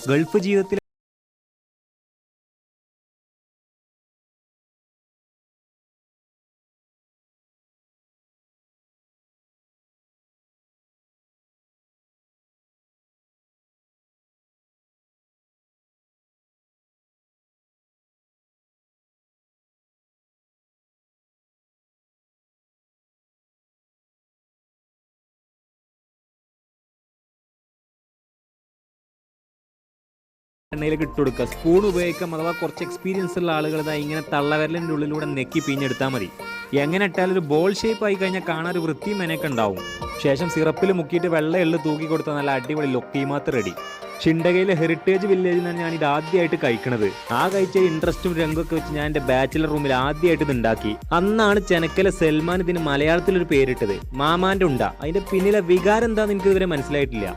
Gulf ജീവിതത്തിൽ എണ്ണയിലേക്ക് ഇട്ട് കൊടുക്കുക. സ്പൂൺ ഉപയോഗിക്കാം, അഥവാ കുറച്ച് എക്സ്പീരിയൻസ് ഉള്ള ആളുകൾ ഇങ്ങനെ തള്ളവിരലിൻ്റെ ഉള്ളിലൂടെ നെക്കി പിഞ്ഞെടുത്താൽ മതി. എങ്ങനെ ഇട്ടാലും ഒരു ബോൾ ഷേപ്പ് ആയി കഴിഞ്ഞാൽ കാണാൻ ഒരു വൃത്തിയും മെനയൊക്കെ ഉണ്ടാവും. ശേഷം സിറപ്പിൽ മുക്കിയിട്ട് വെള്ള എള്ള് തൂക്കി കൊടുത്താൽ നല്ല അടിപൊളി ലൊക്കീമാത്ത് റെഡി. ഷിണ്ടകയിലെ ഹെറിറ്റേജ് വില്ലേജിൽ നിന്നാണ് ഞാൻ ഇത് ആദ്യമായിട്ട് കഴിക്കണത്. ആ കഴിച്ച ഇൻട്രസ്റ്റും രംഗമൊക്കെ വെച്ച് ഞാൻ എൻ്റെ ബാച്ചിലർ റൂമിൽ ആദ്യമായിട്ട് ഇത് ഉണ്ടാക്കി. അന്നാണ് ചെനക്കലെ സൽമാൻ ഇതിന് മലയാളത്തിലൊരു പേരിട്ടത്, മാമാൻ്റെ ഉണ്ട. അതിൻ്റെ പിന്നിലെ വികാരം എന്താണെന്ന് എനിക്ക് ഇതുവരെ മനസ്സിലായിട്ടില്ല.